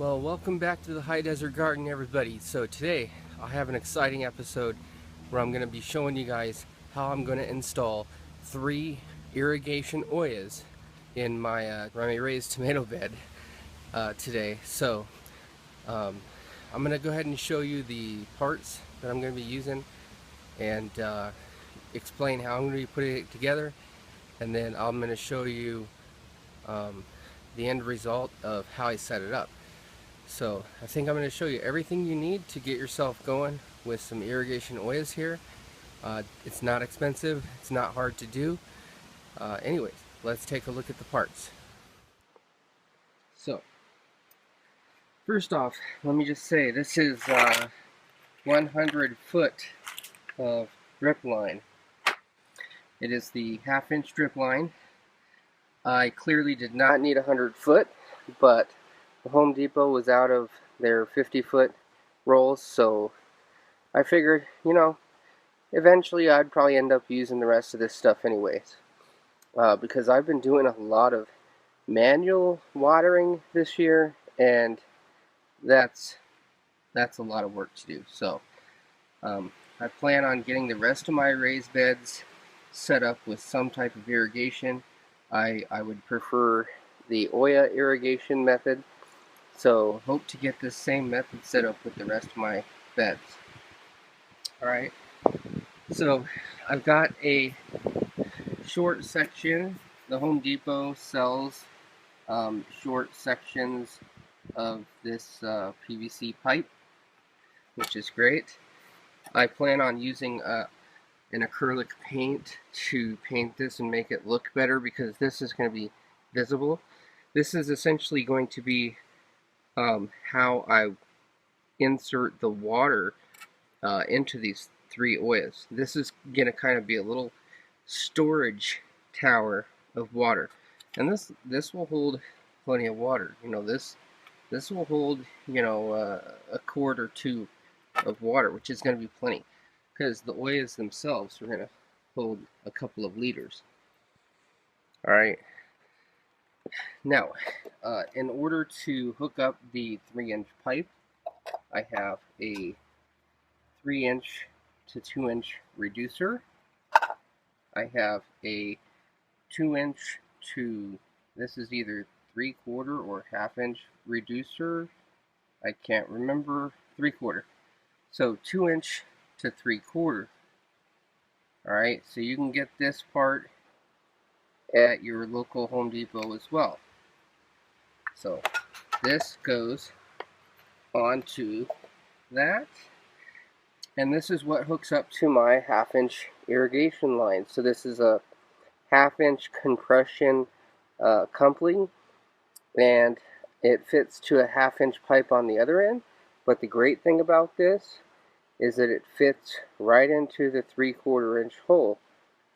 Well, welcome back to the High Desert Garden, everybody. So today I have an exciting episode where I'm going to be showing you guys how I'm going to install 3 irrigation Oyas in my raised tomato bed today. So I'm going to go ahead and show you the parts that I'm going to be using and explain how I'm going to be putting it together, and then I'm going to show you um, the end result of how I set it up. So I think I'm going to show you everything you need to get yourself going with some irrigation Oyas here. It's not expensive, it's not hard to do. Anyways, let's take a look at the parts. So first off, let me just say this is 100 foot of drip line. It is the 1/2 inch drip line. I clearly did not need 100 foot, but the Home Depot was out of their 50-foot rolls, so I figured, eventually I'd probably end up using the rest of this stuff anyways. Because I've been doing a lot of manual watering this year, and that's a lot of work to do. So I plan on getting the rest of my raised beds set up with some type of irrigation. I would prefer the Oya irrigation method, so hope to get this same method set up with the rest of my beds. Alright, so I've got a short section. The Home Depot sells short sections of this PVC pipe, which is great. I plan on using an acrylic paint to paint this and make it look better, because this is going to be visible. This is essentially going to be how I insert the water into these 3 Oyas. This is going to kind of be a little storage tower of water, and this will hold plenty of water. This will hold a quart or 2 of water, which is going to be plenty, because the Oyas themselves are going to hold a couple of liters. All right. Now, in order to hook up the 3-inch pipe, I have a 3-inch to 2-inch reducer. I have a 2-inch to, this is either 3/4 or 1/2 inch reducer. I can't remember. 3/4. So 2-inch to 3/4. Alright, so you can get this part at your local Home Depot as well. So this goes onto that, and this is what hooks up to my 1/2 inch irrigation line. So this is a 1/2 inch compression coupling, and it fits to a 1/2 inch pipe on the other end. But the great thing about this is that it fits right into the 3/4 inch hole.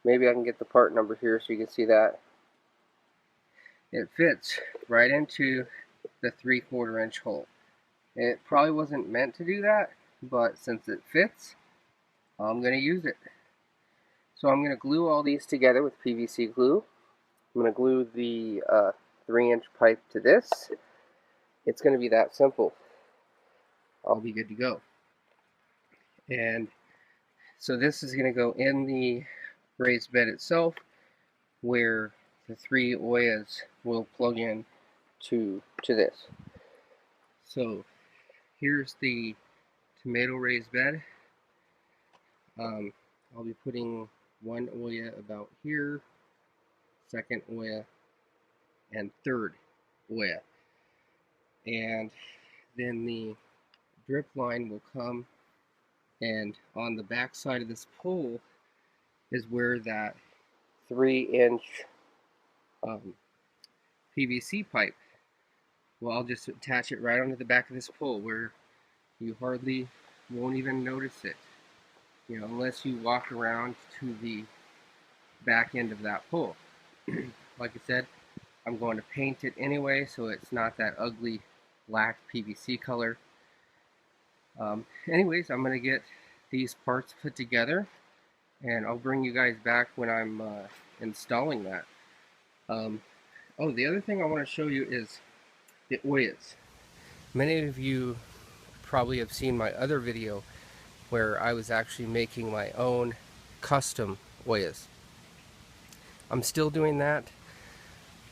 Maybe I can get the part number here so you can see that. It fits right into the 3/4 inch hole. It probably wasn't meant to do that, but since it fits, I'm going to use it. So I'm going to glue all these together with PVC glue. I'm going to glue the 3-inch pipe to this. It's going to be that simple. I'll be good to go. And so this is going to go in the raised bed itself, where the 3 Oyas will plug in to this. So here's the tomato raised bed. I'll be putting 1 Oya about here, 2nd Oya, and 3rd Oya. And then the drip line will come, and on the back side of this pole is where that 3-inch PVC pipe, well, I'll just attach it right onto the back of this pole, where you hardly won't even notice it, unless you walk around to the back end of that pole. Like I said, I'm going to paint it anyway, so it's not that ugly black PVC color. Anyways, I'm going to get these parts put together, and I'll bring you guys back when I'm installing that. Oh, the other thing I want to show you is the Oyas. Many of you probably have seen my other video where I was actually making my own custom Oyas. I'm still doing that.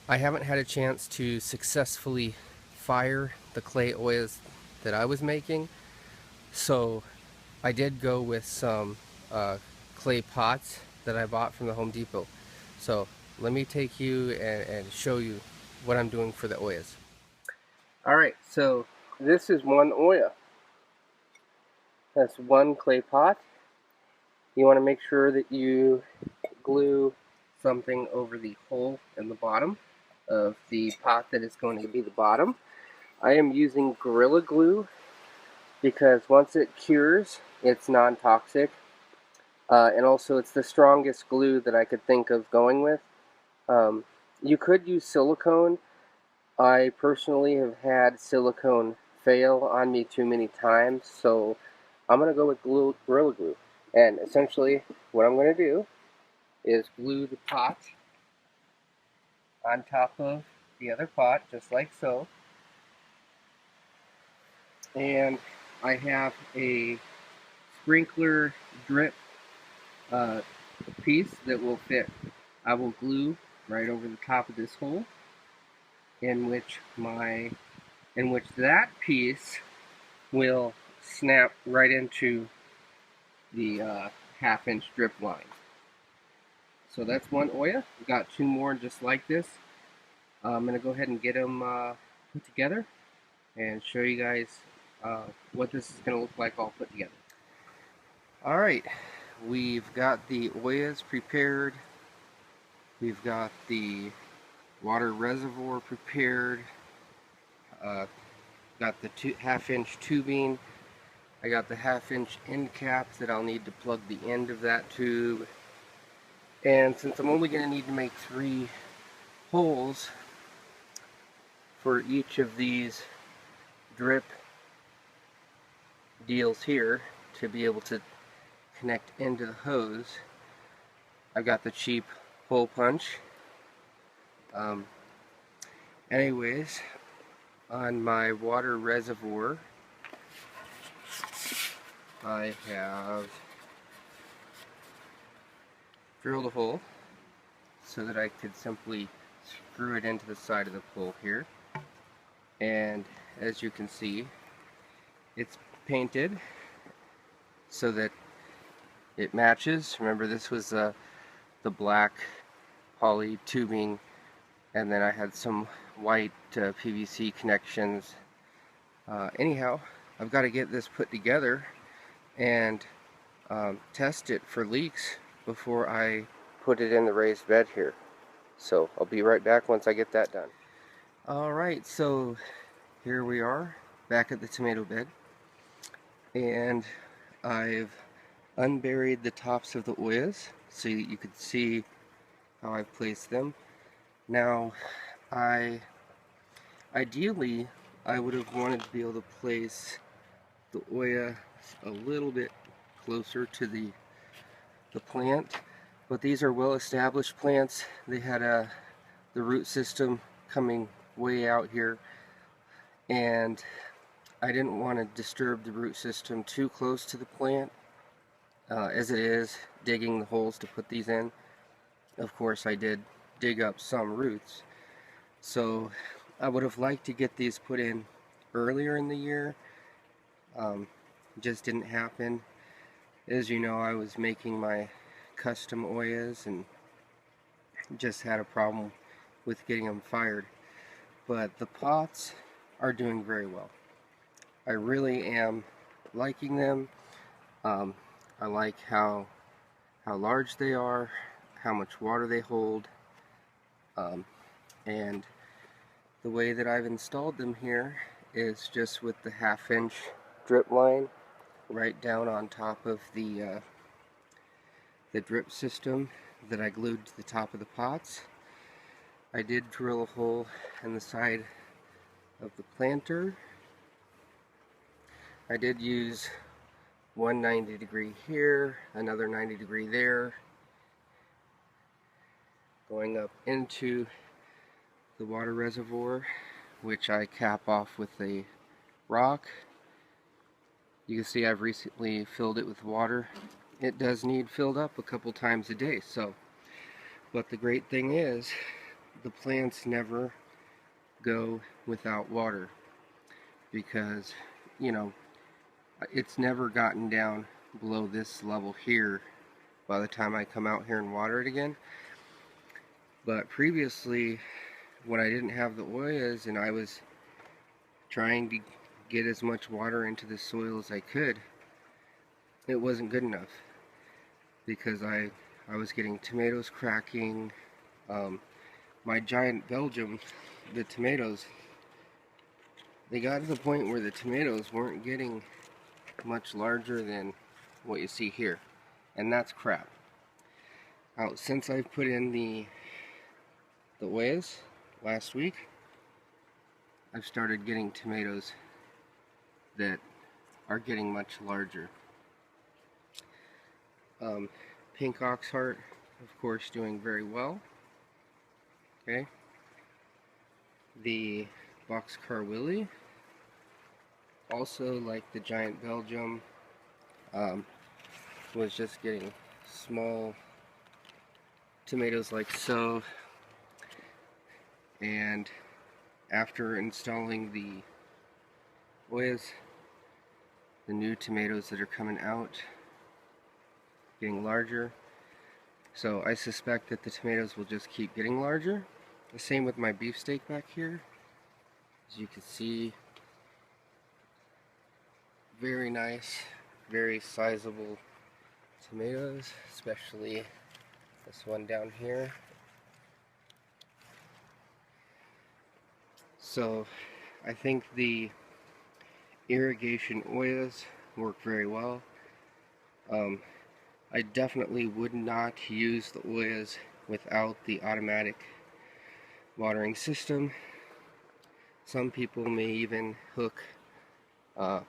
I haven't had a chance to successfully fire the clay Oyas that I was making, so I did go with some clay pots that I bought from the Home Depot. So let me take you and show you what I'm doing for the Oyas. Alright, so this is one Oya. That's one clay pot. You want to make sure that you glue something over the hole in the bottom of the pot that is going to be the bottom. I am using Gorilla Glue because once it cures, it's non-toxic. And also it's the strongest glue that I could think of going with. You could use silicone. I personally have had silicone fail on me too many times, so I'm going to go with Gorilla Glue. And essentially what I'm going to do is glue the pot on top of the other pot, just like so. And I have a sprinkler drip piece that will fit. I will glue right over the top of this hole, in which that piece will snap right into the half-inch drip line. So that's one Oya. We've got two more just like this. I'm going to go ahead and get them put together and show you guys what this is going to look like all put together. Alright, we've got the Oyas prepared. We've got the water reservoir prepared. Got the half-inch tubing. I got the half-inch end caps that I'll need to plug the end of that tube. And since I'm only going to need to make 3 holes for each of these drip deals here to be able to connect into the hose, I've got the cheap hole punch. Anyways, on my water reservoir, I have drilled a hole so that I could simply screw it into the side of the pole here. And as you can see, it's painted so that it matches. Remember, this was the black poly tubing, and then I had some white PVC connections. Anyhow, I've got to get this put together and test it for leaks before I put it in the raised bed here. So I'll be right back once I get that done. Alright, so here we are back at the tomato bed, and I've unburied the tops of the Oyas so you could see how I've placed them. Now, ideally I would have wanted to be able to place the Oya a little bit closer to the plant, but these are well established plants. They had the root system coming way out here, and I didn't want to disturb the root system too close to the plant as it is digging the holes to put these in. Of course, I did dig up some roots, so I would have liked to get these put in earlier in the year. Just didn't happen. As you know, I was making my custom Oyas and just had a problem with getting them fired. But the pots are doing very well. I really am liking them. I like how large they are, how much water they hold, and the way that I've installed them here is just with the half-inch drip line right down on top of the drip system that I glued to the top of the pots. I did drill a hole in the side of the planter. I did use one 90 degree here, another 90 degree there, going up into the water reservoir, which I cap off with a rock. You can see I've recently filled it with water. It does need filled up a couple times a day. But the great thing is, the plants never go without water, because, you know, it's never gotten down below this level here by the time I come out here and water it again. But previously, when I didn't have the Oyas and I was trying to get as much water into the soil as I could, it wasn't good enough, because I was getting tomatoes cracking. My giant Belgium, the tomatoes, they got to the point where the tomatoes weren't getting much larger than what you see here, and that's crap. Now, since I've put in the Oyas last week, I've started getting tomatoes that are getting much larger. Pink Oxheart, of course, doing very well. Okay. The Boxcar Willie, also like the giant Belgium, was just getting small tomatoes like so. And after installing the Oyas, the new tomatoes that are coming out, getting larger. So I suspect that the tomatoes will just keep getting larger. The same with my beefsteak back here. As you can see, very nice, very sizable tomatoes, especially this one down here. So I think the irrigation Oyas work very well. I definitely would not use the Oyas without the automatic watering system. Some people may even hook a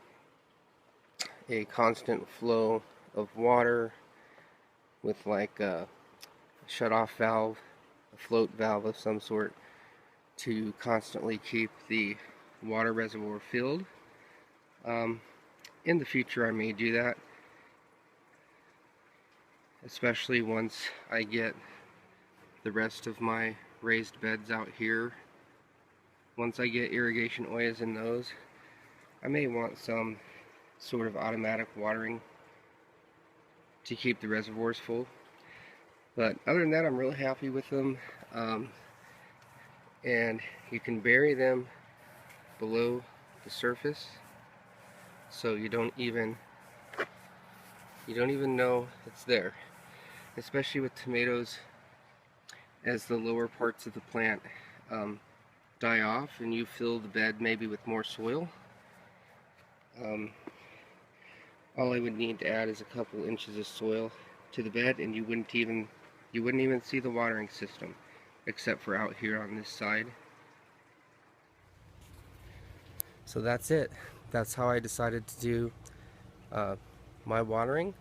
constant flow of water with like a shut-off valve, a float valve of some sort, to constantly keep the water reservoir filled. In the future I may do that, especially once I get the rest of my raised beds out here. Once I get irrigation Oyas in those, I may want some sort of automatic watering to keep the reservoirs full. But other than that, I'm really happy with them. And you can bury them below the surface, so you don't even know it's there. Especially with tomatoes, as the lower parts of the plant die off and you fill the bed maybe with more soil, all I would need to add is a couple inches of soil to the bed, and you wouldn't even see the watering system, except for out here on this side. So that's it. That's how I decided to do my watering.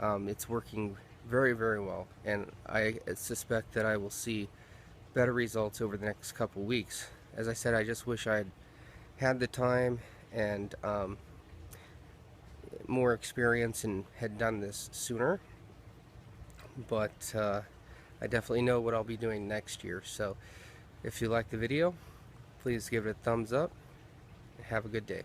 It's working very, very well, and I suspect that I will see better results over the next couple weeks. As I said, I just wish I'd had the time and more experience and had done this sooner, but I definitely know what I'll be doing next year. So if you like the video, please give it a thumbs up. Have a good day.